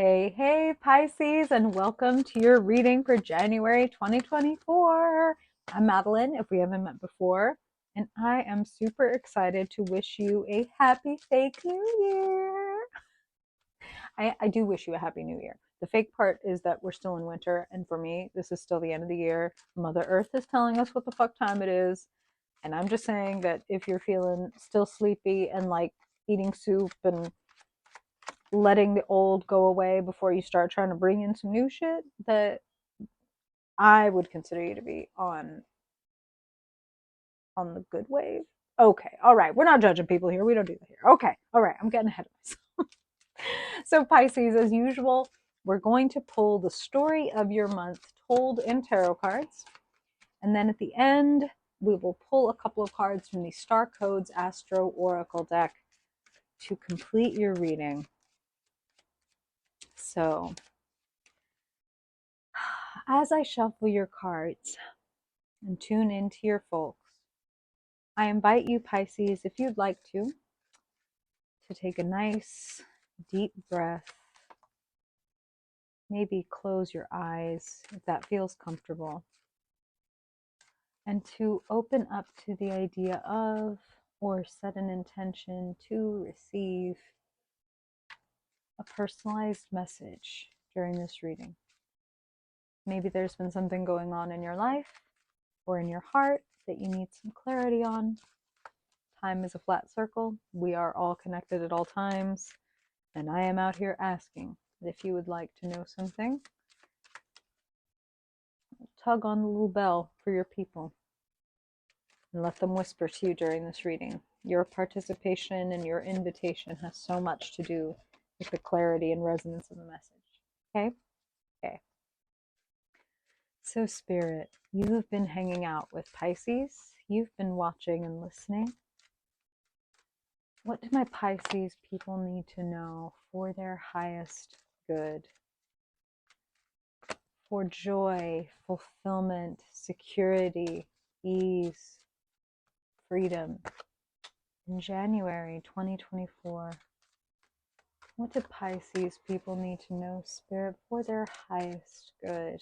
Hey, hey, Pisces, and welcome to your reading for January 2024. I'm Madeline, if we haven't met before, and I am super excited to wish you a happy fake new year. I do wish you a happy new year. The fake part is that we're still in winter, and for me, this is still the end of the year. Mother Earth is telling us what the fuck time it is, and I'm just saying that if you're feeling still sleepy and like eating soup and letting the old go away before you start trying to bring in some new shit, that I would consider you to be on the good wave. Okay, all right. We're not judging people here. We don't do that here. Okay, all right. I'm getting ahead of myself. So Pisces, as usual, we're going to pull the story of your month told in tarot cards, and then at the end we will pull a couple of cards from the Star Codes Astro Oracle deck to complete your reading. So as I shuffle your cards and tune into your folks, I invite you, Pisces, if you'd like to take a nice deep breath. Maybe close your eyes if that feels comfortable. And to open up to the idea of, or set an intention to receive a personalized message during this reading. Maybe there's been something going on in your life or in your heart that you need some clarity on. Time is a flat circle. We are all connected at all times. And I am out here asking that if you would like to know something, tug on the little bell for your people and let them whisper to you during this reading. Your participation and your invitation has so much to do with the clarity and resonance of the message. Okay? Okay. So, Spirit, you have been hanging out with Pisces. You've been watching and listening. What do my Pisces people need to know for their highest good? For joy, fulfillment, security, ease, freedom. In January 2024, what do Pisces people need to know, Spirit, for their highest good?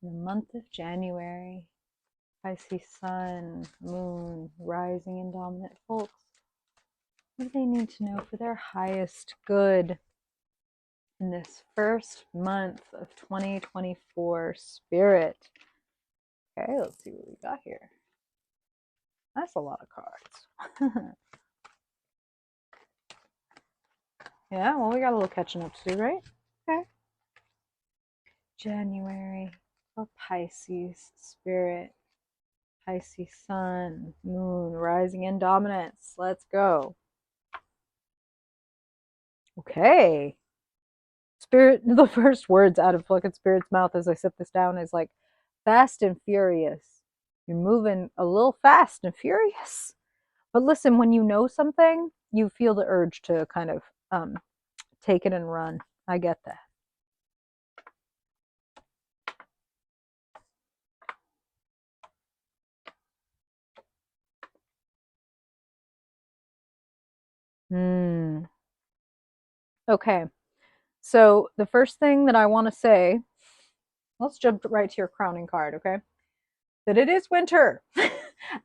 In the month of January, Pisces sun, moon, rising and dominant folks, what do they need to know for their highest good in this first month of 2024, Spirit? Okay, let's see what we got here. That's a lot of cards. Yeah, well, we got a little catching up to do, right? Okay. January for Pisces, Spirit. Pisces sun, moon, rising in dominance. Let's go. Okay. Spirit, the first words out of fucking Spirit's mouth as I set this down is like fast and furious. You're moving a little fast and furious. But listen, when you know something, you feel the urge to kind of take it and run. I get that. Okay. So the first thing that I want to say, let's jump right to your crowning card, okay? That it is winter.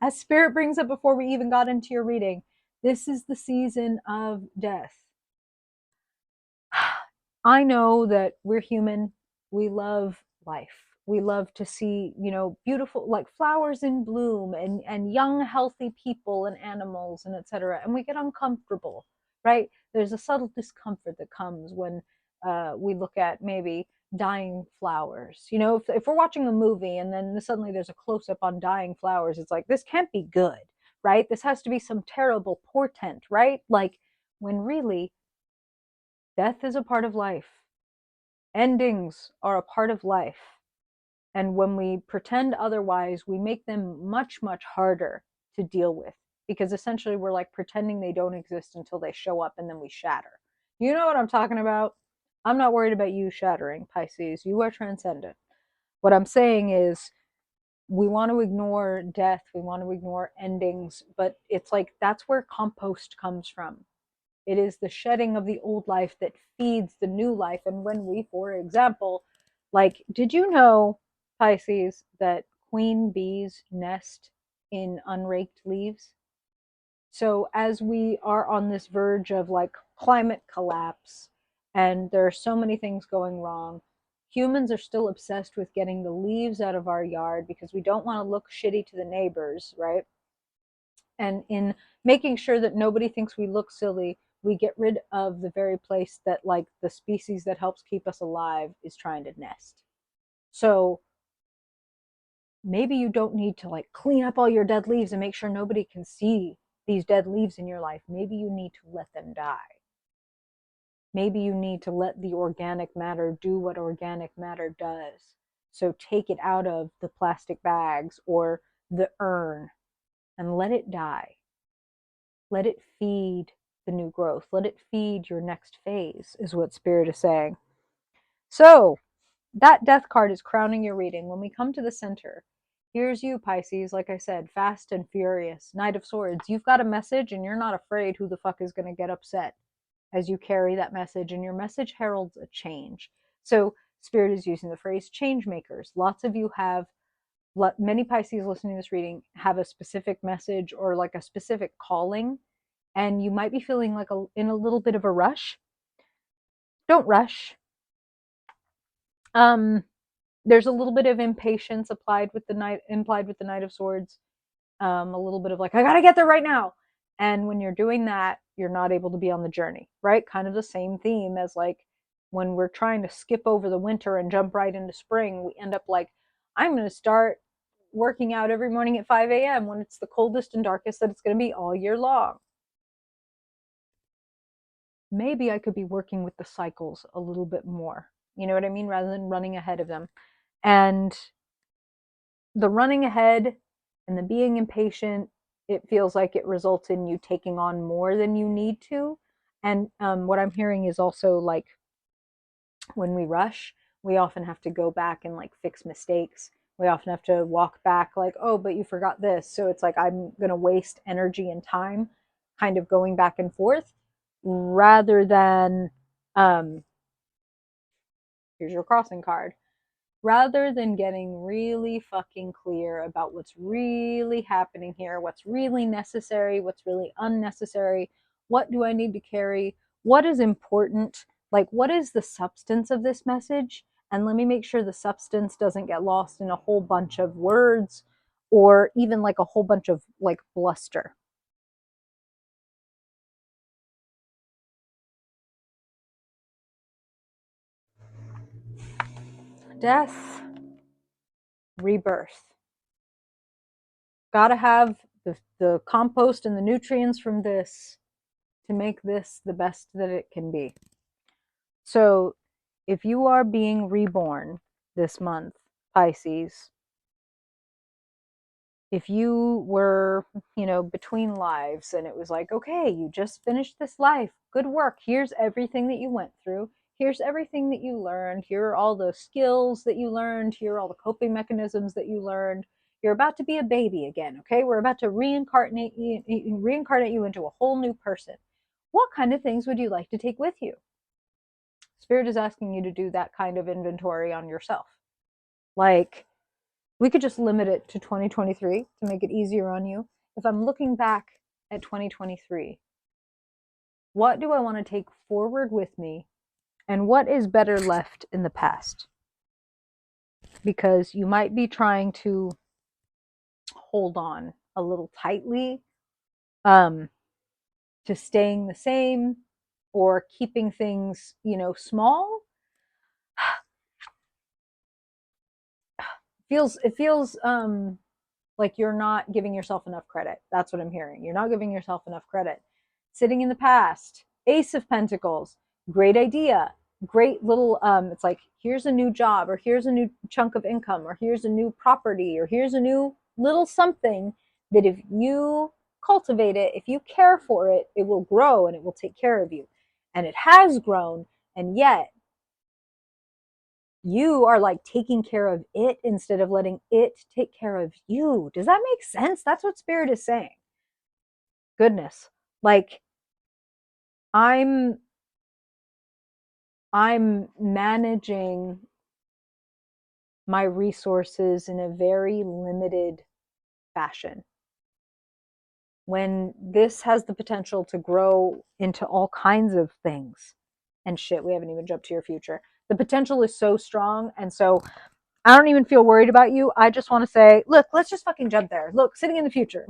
As Spirit brings up before we even got into your reading, this is the season of death. I know that we're human. We love life. We love to see, beautiful like flowers in bloom and young healthy people and animals and etc. And we get uncomfortable, right? There's a subtle discomfort that comes when we look at maybe dying flowers. If we're watching a movie and then suddenly there's a close up on dying flowers, it's like, this can't be good, right? This has to be some terrible portent, right? Like, when really death is a part of life. Endings are a part of life. And when we pretend otherwise, we make them much, much harder to deal with, because essentially we're like pretending they don't exist until they show up and then we shatter. You know what I'm talking about? I'm not worried about you shattering, Pisces. You are transcendent. What I'm saying is, we want to ignore death, we want to ignore endings, but it's like that's where compost comes from. It is the shedding of the old life that feeds the new life. And when we, for example, like, did you know, Pisces, that queen bees nest in unraked leaves? So as we are on this verge of like climate collapse and there are so many things going wrong, humans are still obsessed with getting the leaves out of our yard because we don't want to look shitty to the neighbors, right? And in making sure that nobody thinks we look silly, we get rid of the very place that like the species that helps keep us alive is trying to nest. So maybe you don't need to like clean up all your dead leaves and make sure nobody can see these dead leaves in your life. Maybe you need to let them die. Maybe you need to let the organic matter do what organic matter does. So take it out of the plastic bags or the urn and let it die. Let it feed the new growth. Let it feed your next phase, is what Spirit is saying. So that death card is crowning your reading. When we come to the center, here's you, Pisces, like I said, fast and furious, Knight of Swords. You've got a message and you're not afraid who the fuck is going to get upset as you carry that message, and your message heralds a change. So Spirit is using the phrase change makers. Lots of you have, many Pisces listening to this reading have a specific message or like a specific calling, and you might be feeling like in a little bit of a rush. Don't rush. There's a little bit of impatience implied with the Knight of Swords. A little bit of like, I gotta get there right now. And when you're doing that, you're not able to be on the journey, right? Kind of the same theme as like when we're trying to skip over the winter and jump right into spring, we end up like, I'm going to start working out every morning at 5 a.m. when it's the coldest and darkest that it's going to be all year long. Maybe I could be working with the cycles a little bit more. You know what I mean? Rather than running ahead of them. And the running ahead and the being impatient, it feels like it results in you taking on more than you need to. And what I'm hearing is also like when we rush, we often have to go back and like fix mistakes. We often have to walk back, like, oh, but you forgot this. So it's like I'm going to waste energy and time kind of going back and forth rather than, um, here's your crossing card, rather than getting really fucking clear about what's really happening here, what's really necessary, what's really unnecessary, what do I need to carry, what is important, like what is the substance of this message, and let me make sure the substance doesn't get lost in a whole bunch of words or even like a whole bunch of like bluster. Death, rebirth. Gotta have the compost and the nutrients from this to make this the best that it can be. So, if you are being reborn this month, Pisces, if you were, between lives and it was like, okay, you just finished this life, good work. Here's everything that you went through. Here's everything that you learned. Here are all the skills that you learned. Here are all the coping mechanisms that you learned. You're about to be a baby again, okay? We're about to reincarnate you into a whole new person. What kind of things would you like to take with you? Spirit is asking you to do that kind of inventory on yourself. Like, we could just limit it to 2023 to make it easier on you. If I'm looking back at 2023, what do I want to take forward with me? And what is better left in the past? Because you might be trying to hold on a little tightly um, to staying the same or keeping things, small. It feels like you're not giving yourself enough credit. That's what I'm hearing. You're not giving yourself enough credit. Sitting in the past, Ace of Pentacles, great idea. Great little, it's like, here's a new job, or here's a new chunk of income, or here's a new property, or here's a new little something that if you cultivate it, if you care for it, it will grow and it will take care of you. And it has grown, and yet you are like taking care of it instead of letting it take care of you. Does that make sense? That's what Spirit is saying. Goodness. Like, I'm I'm managing my resources in a very limited fashion. When this has the potential to grow into all kinds of things and shit, we haven't even jumped to your future. The potential is so strong. And so I don't even feel worried about you. I just want to say, look, let's just fucking jump there. Look, sitting in the future,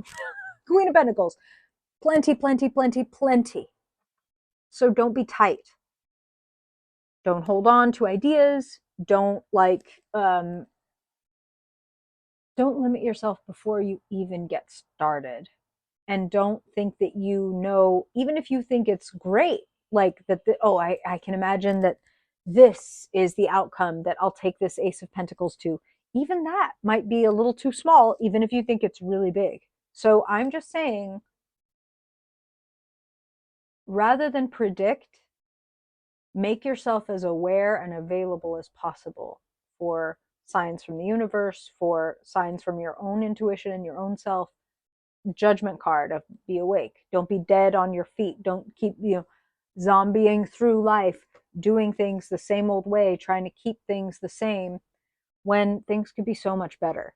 Queen of Pentacles, plenty, plenty, plenty, plenty. So don't be tight. Don't hold on to ideas. Don't limit yourself before you even get started. And don't think that you know, even if you think it's great, like that, I can imagine that this is the outcome that I'll take this Ace of Pentacles to. Even that might be a little too small, even if you think it's really big. So I'm just saying, rather than predict, make yourself as aware and available as possible for signs from the universe, for signs from your own intuition and your own self. Judgment card of be awake. Don't be dead on your feet. Don't keep, zombieing through life, doing things the same old way, trying to keep things the same when things could be so much better.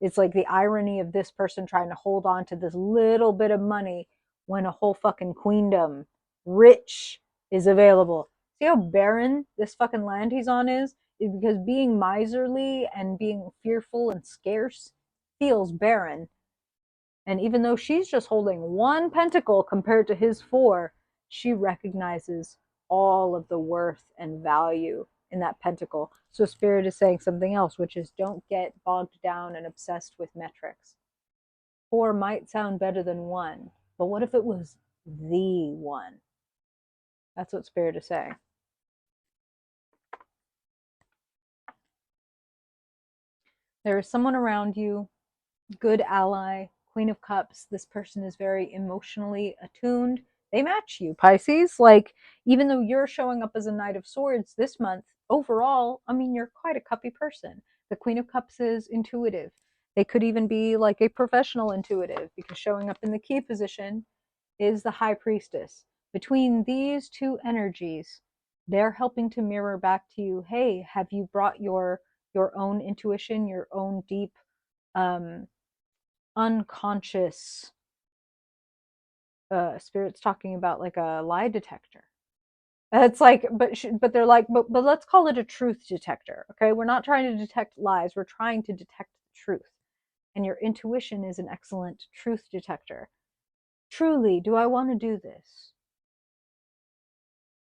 It's like the irony of this person trying to hold on to this little bit of money when a whole fucking queendom, rich, is available. See how barren this fucking land he's on is because being miserly and being fearful and scarce feels barren. And even though she's just holding one pentacle compared to his four, she recognizes all of the worth and value in that pentacle. So Spirit is saying something else, which is don't get bogged down and obsessed with metrics. Four might sound better than one, but what if it was the one? That's what Spirit is saying. There is someone around you, good ally, Queen of Cups. This person is very emotionally attuned. They match you, Pisces. Like, even though you're showing up as a Knight of Swords this month, overall, I mean, you're quite a cuppy person. The Queen of Cups is intuitive. They could even be like a professional intuitive because showing up in the key position is the High Priestess. Between these two energies, they're helping to mirror back to you, hey, have you brought your own intuition, your own deep um unconscious spirits talking about like a lie detector. It's like, but they're like, but let's call it a truth detector. Okay, we're not trying to detect lies, we're trying to detect the truth, and your intuition is an excellent truth detector. Truly, do I want to do this?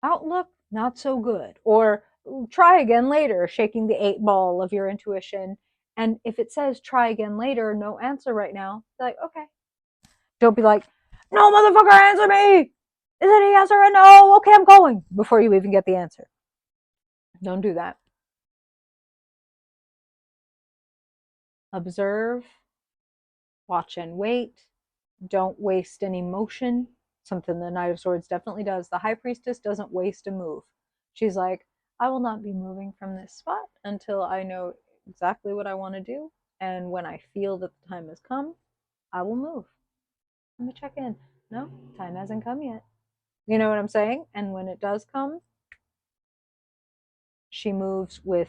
Outlook, not so good. Or try again later, shaking the 8 ball of your intuition. And if it says try again later, no answer right now, like, okay. Don't be like, no, motherfucker, answer me. Is it a yes or a no? Okay, I'm going. Before you even get the answer. Don't do that. Observe, watch and wait. Don't waste any motion. Something the Knight of Swords definitely does. The High Priestess doesn't waste a move. She's like, I will not be moving from this spot until I know exactly what I want to do. And when I feel that the time has come, I will move. Let me check in. No, time hasn't come yet. You know what I'm saying? And when it does come, she moves with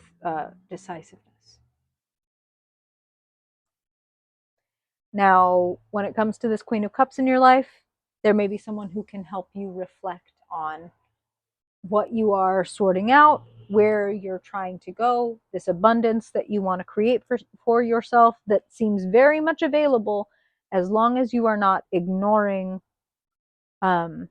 decisiveness. Now, when it comes to this Queen of Cups in your life, there may be someone who can help you reflect on what you are sorting out, where you're trying to go, this abundance that you want to create for yourself that seems very much available as long as you are not ignoring um,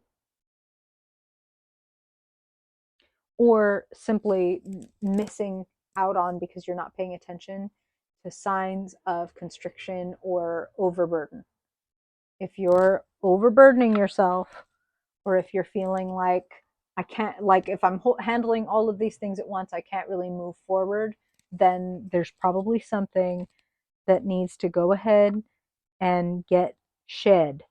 or simply missing out on because you're not paying attention to signs of constriction or overburden. If you're overburdening yourself, or if you're feeling like I can't, like if I'm handling all of these things at once, I can't really move forward, then there's probably something that needs to go ahead and get shed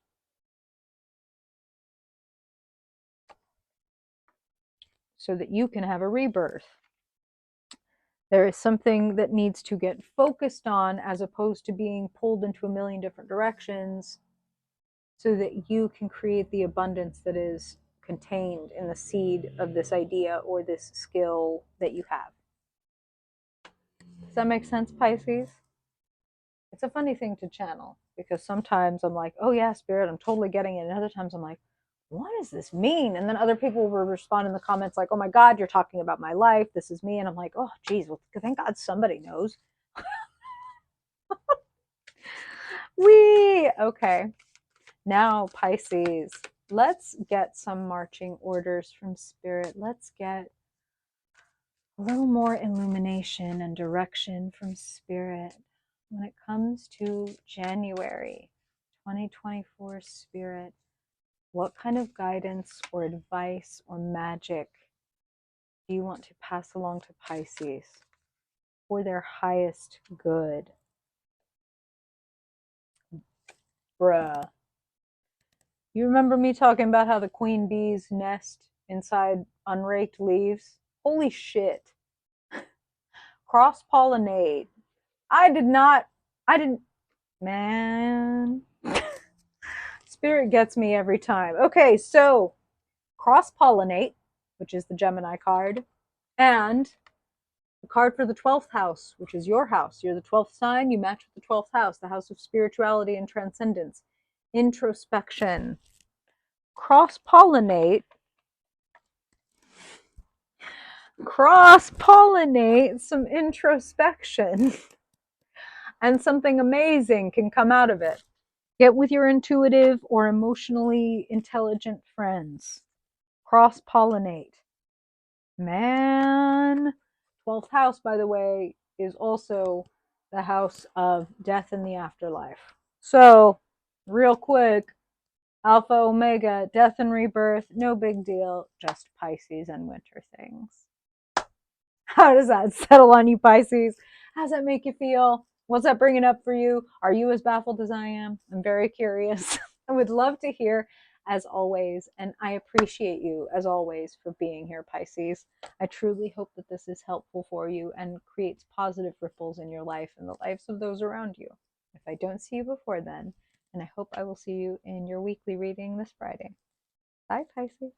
so that you can have a rebirth. There is something that needs to get focused on as opposed to being pulled into a million different directions so that you can create the abundance that is contained in the seed of this idea or this skill that you have. Does that make sense, Pisces? It's a funny thing to channel because sometimes I'm like, oh yeah, Spirit, I'm totally getting it. And other times I'm like, what does this mean? And then other people will respond in the comments like, oh my God, you're talking about my life. This is me. And I'm like, oh, geez, well, thank God somebody knows. Okay. Now, Pisces, let's get some marching orders from Spirit. Let's get a little more illumination and direction from Spirit when it comes to January 2024. Spirit, what kind of guidance or advice or magic do you want to pass along to Pisces for their highest good? Bruh. You remember me talking about how the queen bees nest inside unraked leaves? Holy shit. Cross pollinate. I didn't, man. Spirit gets me every time. Okay, so cross pollinate, which is the Gemini card, and the card for the 12th house, which is your house. You're the 12th sign, you match with the 12th house, the house of spirituality and transcendence, introspection. Cross pollinate some introspection, and something amazing can come out of it. Get with your intuitive or emotionally intelligent friends. Cross pollinate. Man. 12th house, by the way, is also the house of death in the afterlife. So, real quick, Alpha, Omega, death and rebirth, no big deal, just Pisces and winter things. How does that settle on you, Pisces? How does that make you feel? What's that bringing up for you? Are you as baffled as I am? I'm very curious. I would love to hear, as always, and I appreciate you, as always, for being here, Pisces. I truly hope that this is helpful for you and creates positive ripples in your life and the lives of those around you. If I don't see you before then, and I hope I will see you in your weekly reading this Friday. Bye, Pisces.